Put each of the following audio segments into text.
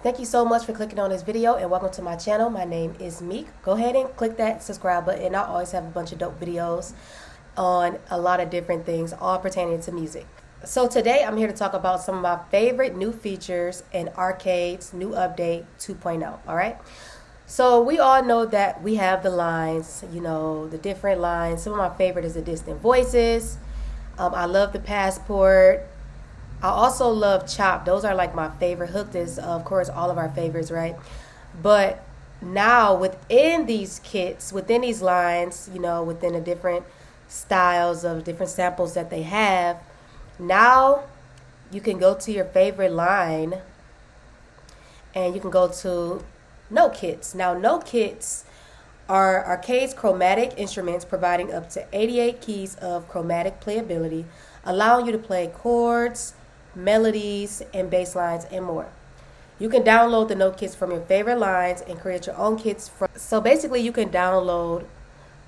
Thank you so much for clicking on this video and welcome to my channel. My name is Meek. Go ahead and click that subscribe button. I always have a bunch of dope videos on a lot of different things, all pertaining to music. So today I'm here to talk about some of my favorite new features in Arcade's new update 2.0. All right. So we all know that we have the lines, the different lines. Some of my favorite is the distant voices. I love the passport. I also love chop. Those are like my favorite. Hooked is, of course, all of our favorites, right? But now within these kits, within these lines, within the different styles of different samples that they have, now you can go to your favorite line and you can go to note kits. Now, note kits are Arcade's chromatic instruments providing up to 88 keys of chromatic playability, allowing you to play chords, melodies, and bass lines, and more. You can download the note kits from your favorite lines and create your own kits. So basically, you can download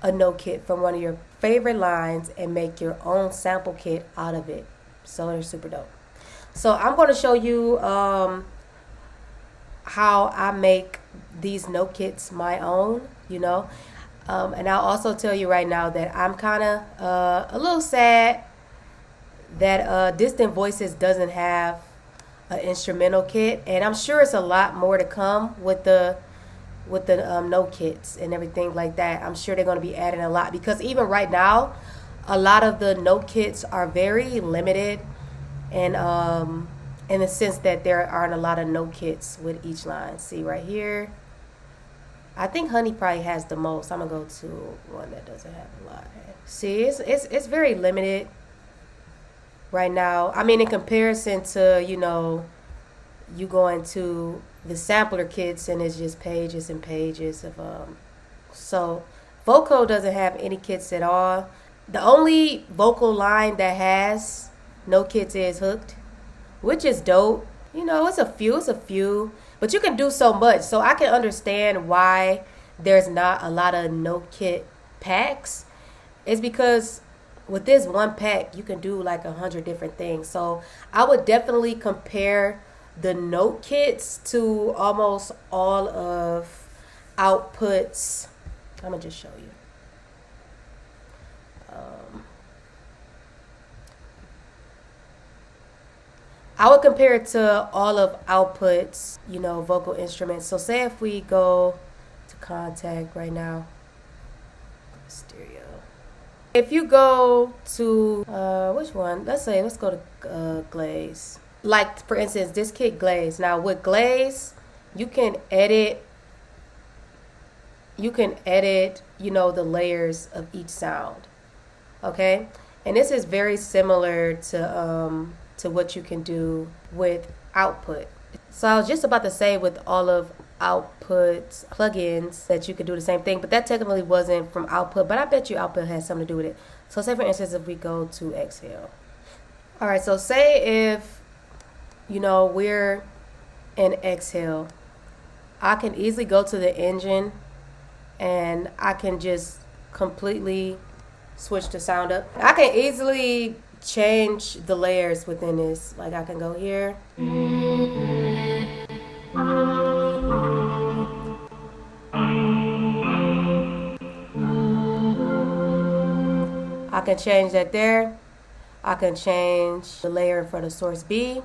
a note kit from one of your favorite lines and make your own sample kit out of it. So they're super dope. So I'm going to show you how I make these note kits my own, and I'll also tell you right now that I'm kind of a little sad that Distant Voices doesn't have an instrumental kit, and I'm sure it's a lot more to come with the note kits and everything like that. I'm sure they're going to be adding a lot, because even right now a lot of the note kits are very limited, and in the sense that there aren't a lot of note kits with each line. See right here, I think Honey probably has the most. I'm gonna go to one that doesn't have a lot. See, it's very limited right now. I mean, in comparison to you going to the sampler kits and it's just pages and pages of so Vocal doesn't have any kits at all. The only vocal line that has no kits is Hooked, which is dope. It's a few, but you can do so much. So I can understand why there's not a lot of note kit packs. It's because with this one pack, you can do like 100 different things. So I would definitely compare the note kits to almost all of Output's. I'm gonna just show you. I would compare it to all of Output's, vocal instruments. So say if we go to Kontak right now, stereo. If you go to, which one? Let's go to Glaze. Like, for instance, this kit Glaze. Now with Glaze, you can edit, the layers of each sound. Okay? And this is very similar to what you can do with Output. So I was just about to say with all of Output's plugins that you could do the same thing, but that technically wasn't from Output, but I bet you Output has something to do with it. So say for instance, if we go to Exhale. All right, so say if, we're in Exhale, I can easily go to the engine and I can just completely switch the sound up. I can easily change the layers within this. Like I can go here. I can change that there. I can change the layer for the source B.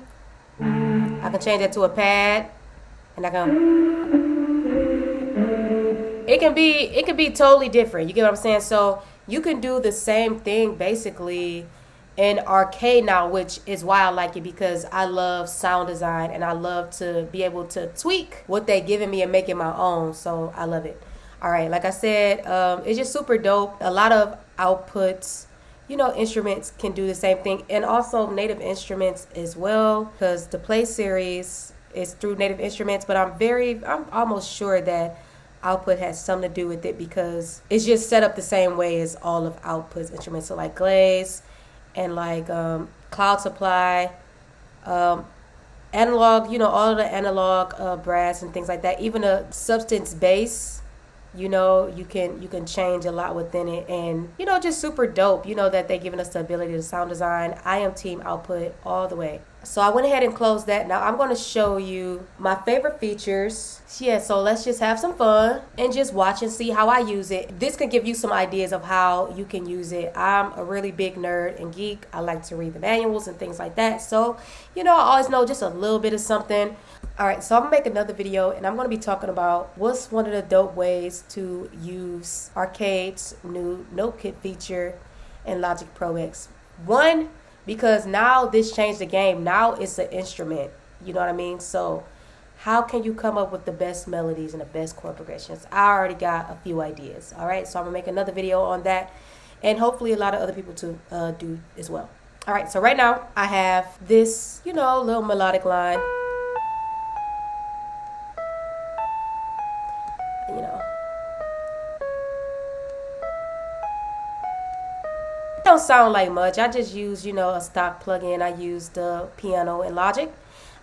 I can change that to a pad, and I can. It can be totally different. You get what I'm saying? So you can do the same thing basically in Arcade now, which is why I like it, because I love sound design and I love to be able to tweak what they giving me and make it my own. So I love it. All right, like I said, it's just super dope. A lot of Outputs, instruments can do the same thing, and also Native Instruments as well, because the Play series is through Native Instruments, but I'm almost sure that Output has something to do with it, because it's just set up the same way as all of Output's instruments. So like Glaze and like Cloud Supply, analog, all of the analog brass and things like that. Even a Substance bass, you can change a lot within it, and just super dope. That they're giving us the ability to sound design. I am team Output all the way. So I went ahead and closed that. Now I'm going to show you my favorite features. Yeah, so let's just have some fun and just watch and see how I use it. This can give you some ideas of how you can use it. I'm a really big nerd and geek. I like to read the manuals and things like that. So, you know, I always know just a little bit of something. All right, so I'm gonna make another video and I'm gonna be talking about what's one of the dope ways to use Arcade's new Note Kit feature in Logic Pro X. One, because now this changed the game. Now it's an instrument. You know what I mean? So how can you come up with the best melodies and the best chord progressions? I already got a few ideas. All right, so I'm gonna make another video on that, and hopefully a lot of other people to do as well. All right, so right now I have this, you know, little melodic line. You know, don't sound like much. I just use, you know, a stock plugin. I use the piano in Logic.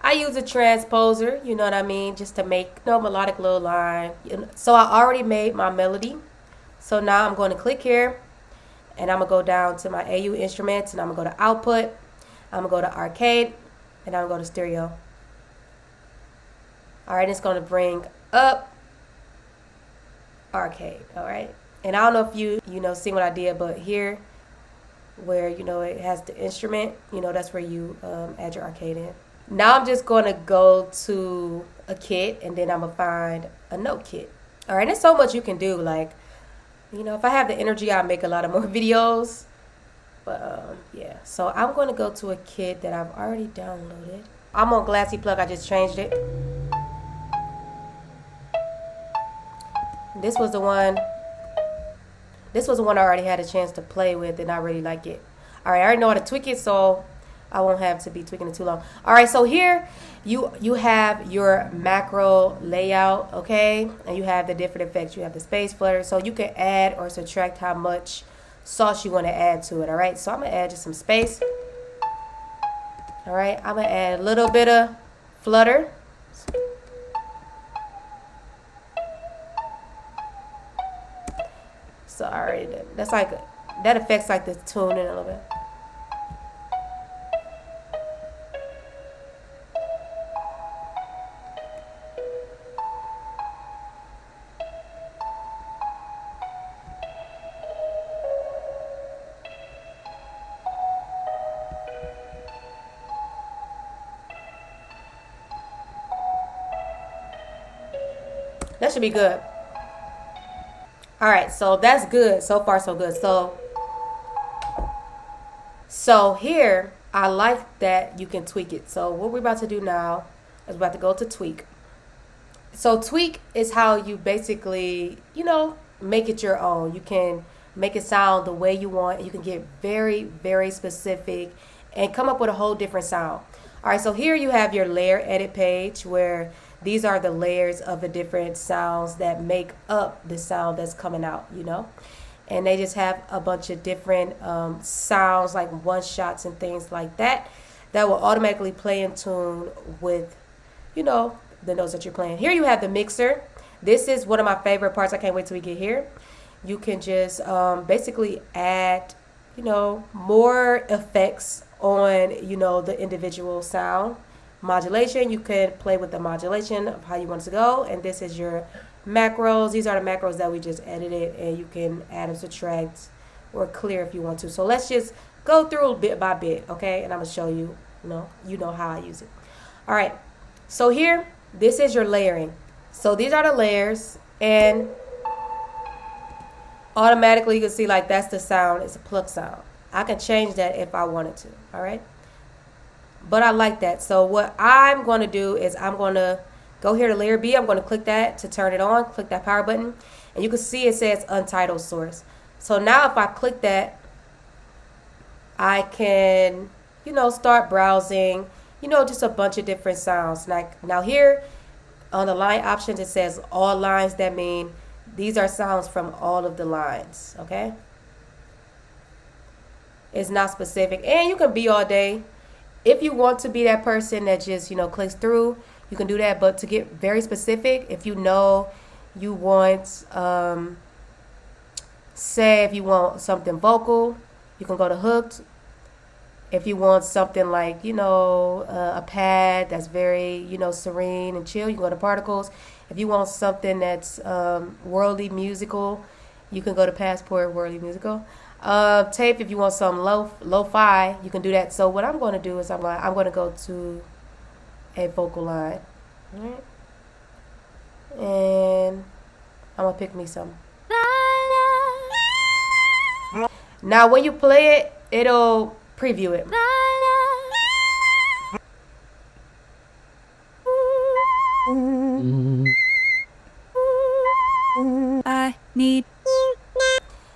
I use a transposer, you know what I mean, just to make, you know, melodic little line. So I already made my melody. So now I'm going to click here and I'm going to go down to my AU instruments and I'm going to go to output. I'm going to go to arcade and I'm going to go to stereo. All right, it's going to bring up arcade. All right. And I don't know if you know, see what I did, but here where, you know, it has the instrument, you know, that's where you add your arcade in. Now I'm just going to go to a kit and then I'm going to find a note kit. All right, there's so much you can do. Like, you know, if I have the energy, I'll make a lot of more videos. But, yeah. So I'm going to go to a kit that I've already downloaded. I'm on Glassy Plug. I just changed it. This was the one I already had a chance to play with, and I really like it. All right, I already know how to tweak it, so I won't have to be tweaking it too long. All right, so here you have your macro layout, okay? And you have the different effects. You have the space flutter, so you can add or subtract how much sauce you want to add to it, all right? So I'm going to add just some space. All right, I'm going to add a little bit of flutter. So I already did. That's like, that affects like the tuning a little bit. That should be good. All right, so that's good. So far, so good. So here, I like that you can tweak it. So what we're about to do now is we're about to go to tweak. So tweak is how you basically, you know, make it your own. You can make it sound the way you want. You can get very, very specific and come up with a whole different sound. All right, so here you have your layer edit page where these are the layers of the different sounds that make up the sound that's coming out, you know. And they just have a bunch of different sounds like one shots and things like that that will automatically play in tune with, you know, the notes that you're playing. Here you have the mixer. This is one of my favorite parts. I can't wait till we get here. You can just basically add, you know, more effects on, you know, the individual sound. Modulation, you can play with the modulation of how you want it to go. And this is your macros. These are the macros that we just edited, and you can add or subtract or clear if you want to. So let's just go through bit by bit, okay? And I'm going to show you, you know how I use it. All right, so here, this is your layering. So these are the layers, and automatically you can see like that's the sound. It's a pluck sound. I can change that if I wanted to, all right? But I like that. So what I'm going to do is I'm going to go here to layer B. I'm going to click that to turn it on. Click that power button. And you can see it says untitled source. So now if I click that, I can, you know, start browsing, you know, just a bunch of different sounds. Like now here on the line options, it says all lines. That mean these are sounds from all of the lines, okay? It's not specific. And you can be all day. If you want to be that person that just, you know, clicks through, you can do that. But to get very specific, if you know you want, say if you want something vocal, you can go to hooked. If you want something like, you know, a pad that's very, you know, serene and chill, you can go to particles. If you want something that's worldly musical, you can go to Passport Worldly Musical. Tape, if you want some lo-fi, you can do that. So what I'm going to do is I'm going to go to a vocal line. All right? And I'm going to pick me some. Now when you play it, it'll preview it. I need.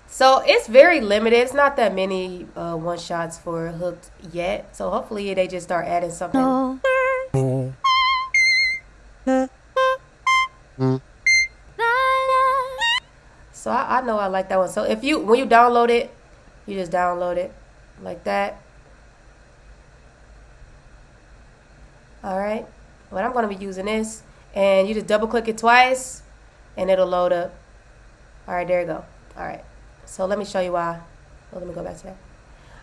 So it's very limited. It's not that many one shots for Hooked yet. So hopefully they just start adding something. No. So I know I like that one. So if when you download it, you just download it like that. All right. But I'm going to be using this, and you just double click it twice, and it'll load up. All right, there you go. All right. So let me show you why. Oh, let me go back to that.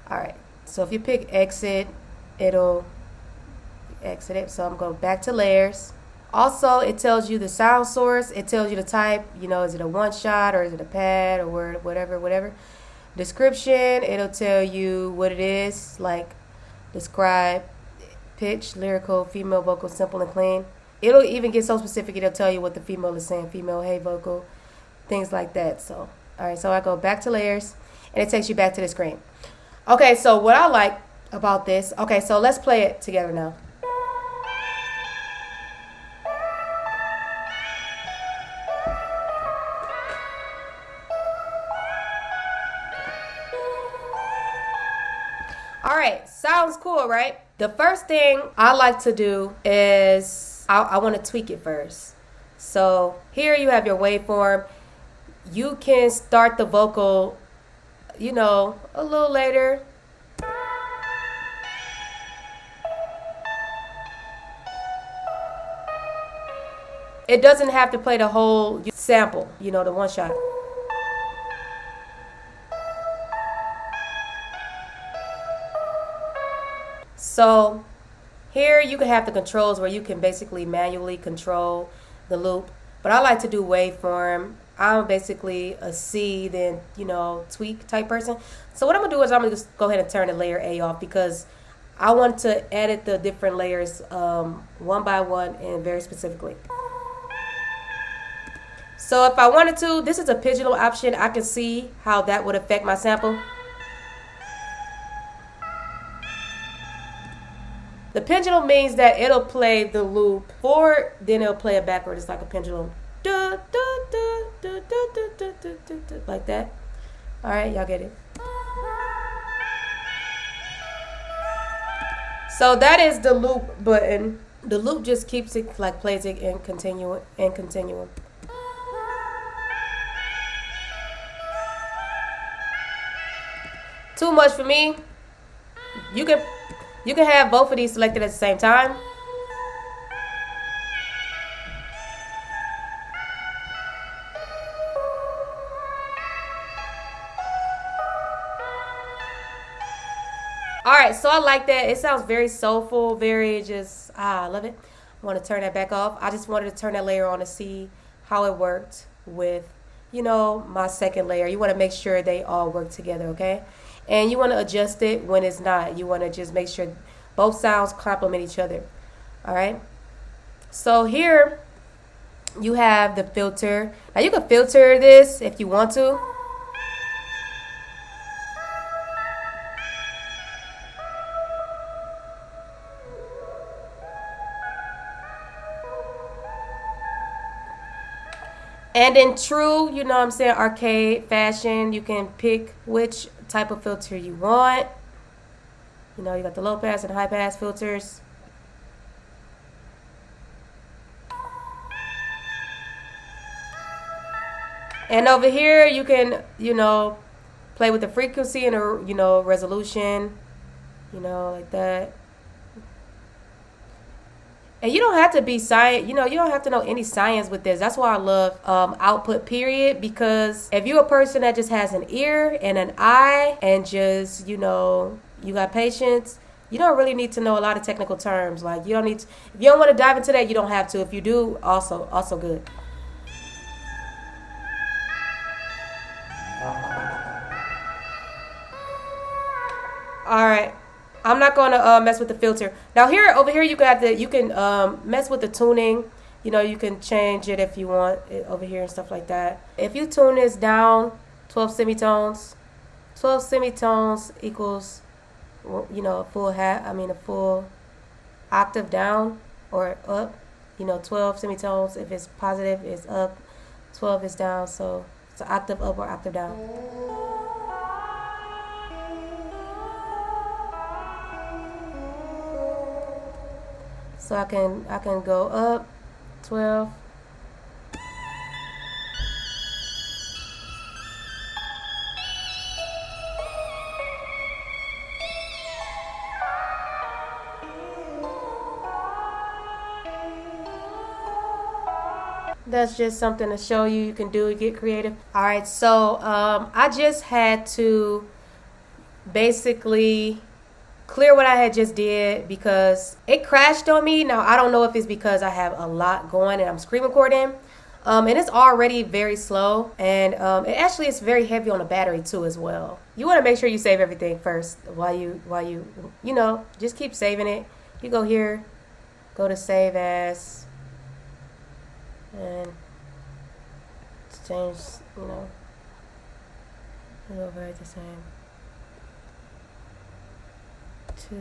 All right. So if you pick exit, it'll exit it. So I'm going back to layers. Also, it tells you the sound source. It tells you the type. You know, is it a one shot or is it a pad or whatever. Description, it'll tell you what it is, like describe pitch, lyrical, female vocal, simple and clean. It'll even get so specific, it'll tell you what the female is saying, female, hey vocal, things like that. So, all right, so I go back to layers, and it takes you back to the screen. Okay, so what I like about this, okay, so let's play it together now. All right, sounds cool, right? The first thing I like to do is I want to tweak it first. So here you have your waveform. You can start the vocal, you know, a little later. It doesn't have to play the whole sample, you know, the one shot. So here you can have the controls where you can basically manually control the loop. But I like to do waveform. I'm basically a C, then, you know, tweak type person. So what I'm going to do is I'm going to just go ahead and turn the layer A off, because I want to edit the different layers one by one and very specifically. So if I wanted to, this is a pendulum option. I can see how that would affect my sample. The pendulum means that it'll play the loop forward, then it'll play it backward. It's like a pendulum. Like that. All right, y'all get it. So that is the loop button. The loop just keeps it, like, plays it in continuum. Too much for me. You can have both of these selected at the same time. Alright, so I like that. It sounds very soulful, very just, I love it. I want to turn that back off. I just wanted to turn that layer on to see how it worked with, you know, my second layer. You want to make sure they all work together, okay? And you want to adjust it when it's not. You want to just make sure both sounds complement each other. All right. So here you have the filter. Now you can filter this if you want to. And in true, you know what I'm saying, arcade fashion, you can pick which type of filter you want. You know, you got the low pass and high pass filters. And over here, you can, you know, play with the frequency and, you know, resolution, you know, like that. And you don't have to be science, you know, you don't have to know any science with this. That's why I love output period, because if you're a person that just has an ear and an eye and just, you know, you got patience. You don't really need to know a lot of technical terms. Like you don't need to, if you don't want to dive into that, you don't have to. If you do, also good. All right, I'm not gonna mess with the filter. Now over here you can mess with the tuning. You know, you can change it if you want it over here and stuff like that. If you tune this down 12 semitones, 12 semitones equals, you know, a full octave down or up. You know, 12 semitones, if it's positive, is up, 12 is down, so it's an octave up or octave down. So I can go up 12. That's just something to show you. You can get creative. All right, so I just had to basically clear what I had just did because it crashed on me. Now I don't know if it's because I have a lot going and I'm screen recording, and it's already very slow, and it actually is very heavy on the battery too as well. You want to make sure you save everything first while you know, just keep saving it. You go here, go to save as, and change, you know, it'll go right the same. 2,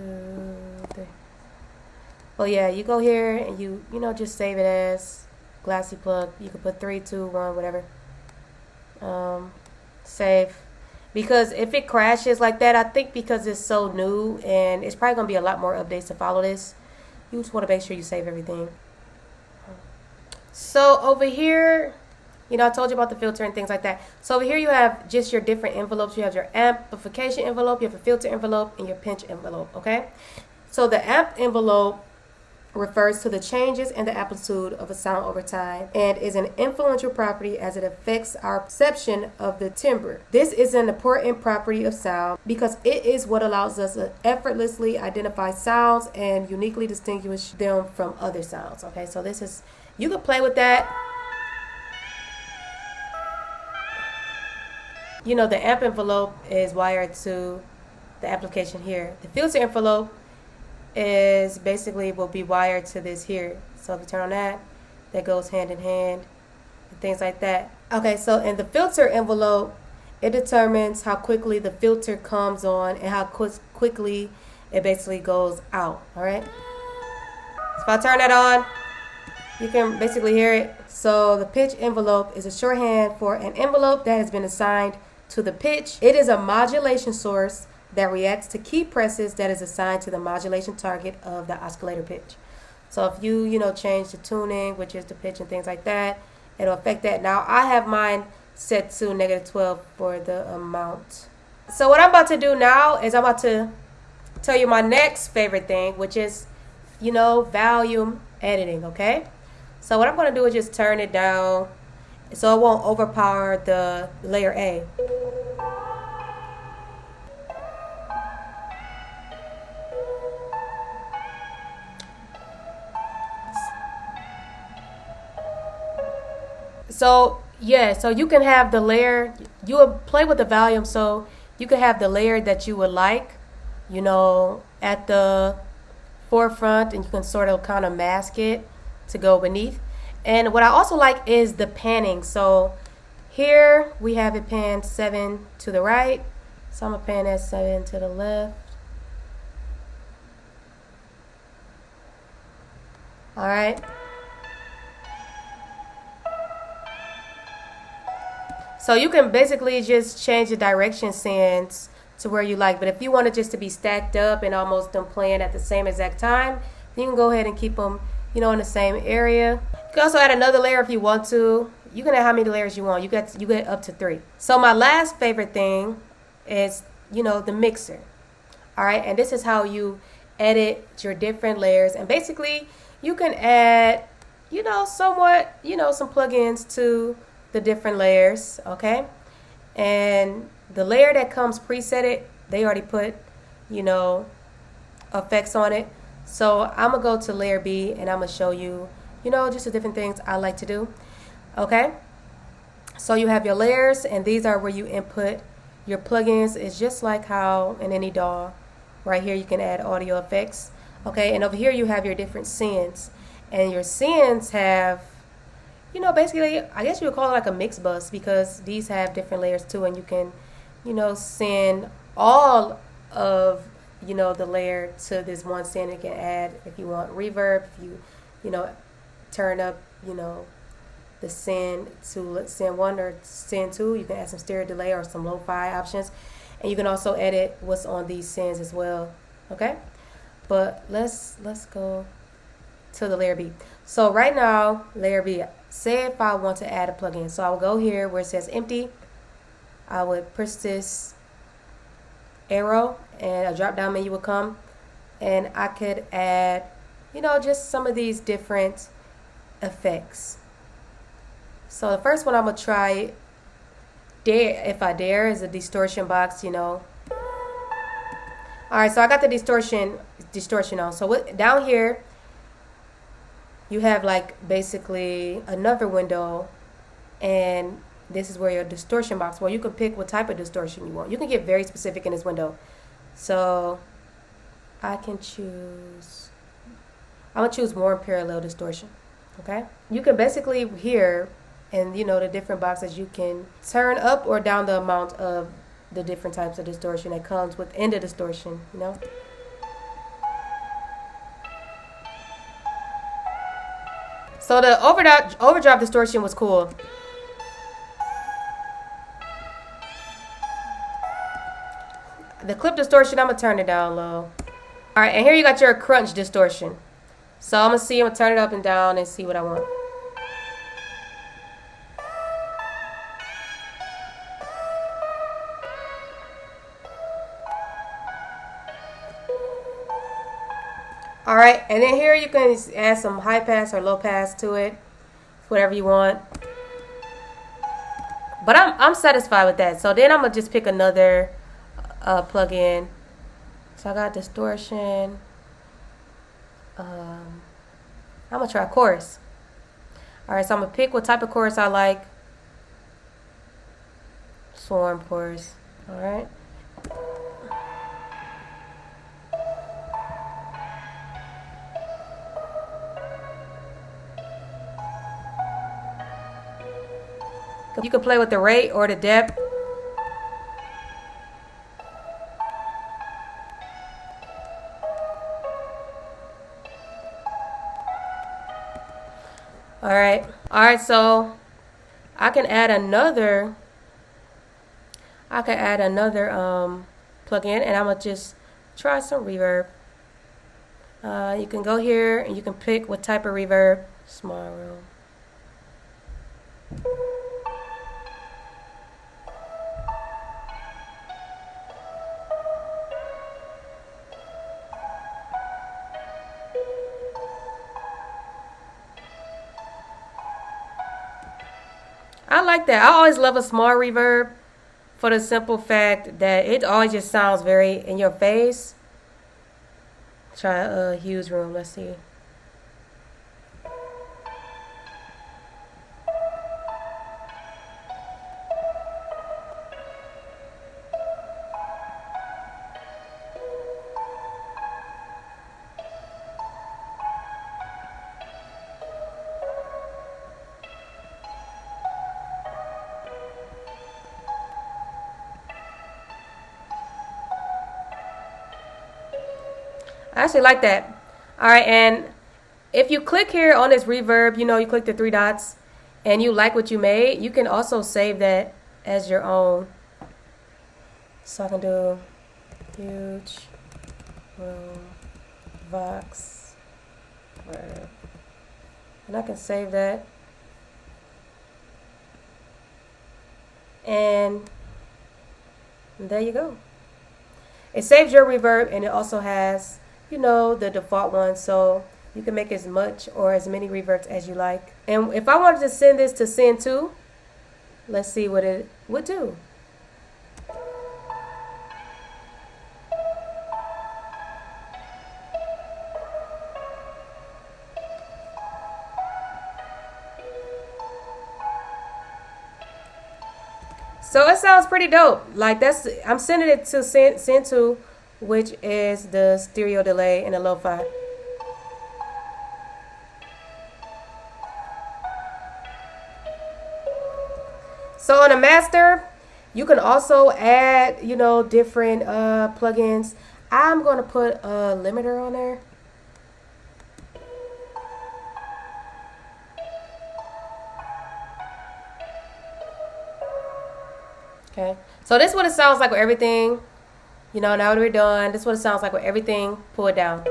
3. Well, yeah, you go here and you know, just save it as glassy plug. You can put 3, 2, 1, whatever. Save. Because if it crashes like that, I think because it's so new and it's probably gonna be a lot more updates to follow this, you just want to make sure you save everything. So over here, you know, I told you about the filter and things like that. So over here you have just your different envelopes. You have your amplification envelope, you have a filter envelope, and your pinch envelope, okay? So the amp envelope refers to the changes in the amplitude of a sound over time and is an influential property as it affects our perception of the timbre. This is an important property of sound because it is what allows us to effortlessly identify sounds and uniquely distinguish them from other sounds, okay? So this is, you can play with that. You know, the amp envelope is wired to the application here. The filter envelope is basically will be wired to this here. So if you turn on that goes hand in hand and things like that. Okay, so in the filter envelope, it determines how quickly the filter comes on and how quickly it basically goes out, all right? So if I turn that on, you can basically hear it. So the pitch envelope is a shorthand for an envelope that has been assigned to the pitch. It is a modulation source that reacts to key presses that is assigned to the modulation target of the oscillator pitch. So if you know, change the tuning, which is the pitch and things like that, it'll affect that. Now I have mine set to -12 for the amount. So what I'm about to do now is I'm about to tell you my next favorite thing, which is, you know, volume editing, okay? So what I'm going to do is just turn it down so it won't overpower the layer A. So yeah, so you can have the layer, you would play with the volume, so you can have the layer that you would like, you know, at the forefront, and you can sort of kind of mask it to go beneath. And what I also like is the panning. So here we have it panned 7 to the right, so I'm gonna pan that 7 to the left. All right. So you can basically just change the direction sense to where you like. But if you want it just to be stacked up and almost them playing at the same exact time, you can go ahead and keep them, you know, in the same area. You can also add another layer if you want to. You can add how many layers you want. You get up to 3. So my last favorite thing is, you know, the mixer. All right, and this is how you edit your different layers. And basically, you can add, you know, somewhat, you know, some plugins to the different layers, okay? And the layer that comes presetted, they already put, you know, effects on it. So I'm gonna go to layer B and I'm gonna show you, you know, just the different things I like to do. Okay, so you have your layers, and these are where you input your plugins. It's just like how in any DAW, right here you can add audio effects. Okay, and over here you have your different sends, and your sends have, you know, basically I guess you would call it like a mix bus, because these have different layers too, and you can, you know, send all of, you know, the layer to this one send. You can add, if you want reverb, if you know, turn up, you know, the send to send 1 or send 2, you can add some stereo delay or some lo-fi options, and you can also edit what's on these sends as well. Okay, but let's go to the layer B. So right now, layer B, say if I want to add a plugin, so I will go here where it says empty. I would push this arrow and a drop down menu would come, and I could add, you know, just some of these different effects. So the first one I'm gonna try, dare, if I dare, is a distortion box, you know. Alright, so I got the distortion on. So what, down here you have like basically another window, and this is where your distortion box, where you can pick what type of distortion you want. You can get very specific in this window. So I can choose, I'm gonna choose warm parallel distortion. Okay, you can basically here, and you know, the different boxes, you can turn up or down the amount of the different types of distortion that comes within the distortion, you know. So the overdrive distortion was cool. The clip distortion, I'm gonna turn it down low. Alright, and here you got your crunch distortion. So I'm gonna turn it up and down and see what I want. Alright, and then here you can add some high pass or low pass to it, whatever you want. But I'm satisfied with that. So then I'm gonna just pick another plugin. So I got distortion. I'm gonna try chorus. Alright, so I'm gonna pick what type of chorus I like. Swarm chorus. Alright. You can play with the rate or the depth. Alright, so I can add another plugin, and I'm gonna just try some reverb. You can go here and you can pick what type of reverb. Small room. I like that. I always love a small reverb for the simple fact that it always just sounds very in your face. Try a huge room. Let's see. I actually like that. Alright, and if you click here on this reverb, you know, you click the 3 dots and you like what you made, you can also save that as your own. So I can do huge room vox reverb, and I can save that. And there you go. It saves your reverb, and it also has, you know, the default one, so you can make as much or as many reverbs as you like. And if I wanted to send this to send to, let's see what it would do. So it sounds pretty dope. Like that's, I'm sending it to send to, which is the stereo delay and the lo-fi. So on a master, you can also add, you know, different plugins. I'm gonna put a limiter on there. Okay, so this is what it sounds like with everything. You know, now that we're done, this is what it sounds like with everything pulled down.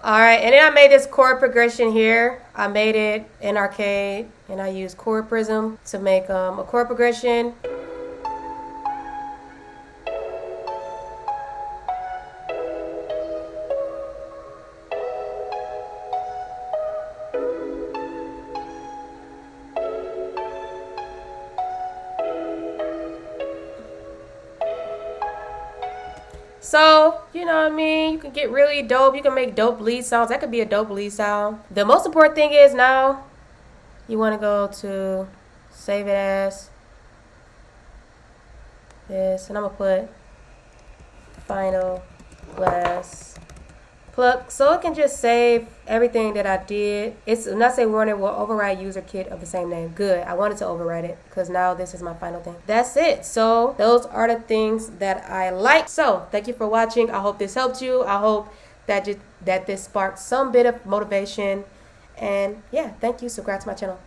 Alright, and then I made this chord progression here. I made it in Arcade, and I used Chord Prism to make a chord progression. So, you know what I mean? You can get really dope. You can make dope lead sounds. That could be a dope lead sound. The most important thing is now you want to go to save it as this. And I'm going to put final glass plug. So it can just save everything that I did. It's when I say run it will override user kit of the same name. Good. I wanted to override it because now this is my final thing. That's it. So those are the things that I like. So thank you for watching. I hope this helped you. I hope that this sparked some bit of motivation. And yeah, thank you. Subscribe to my channel.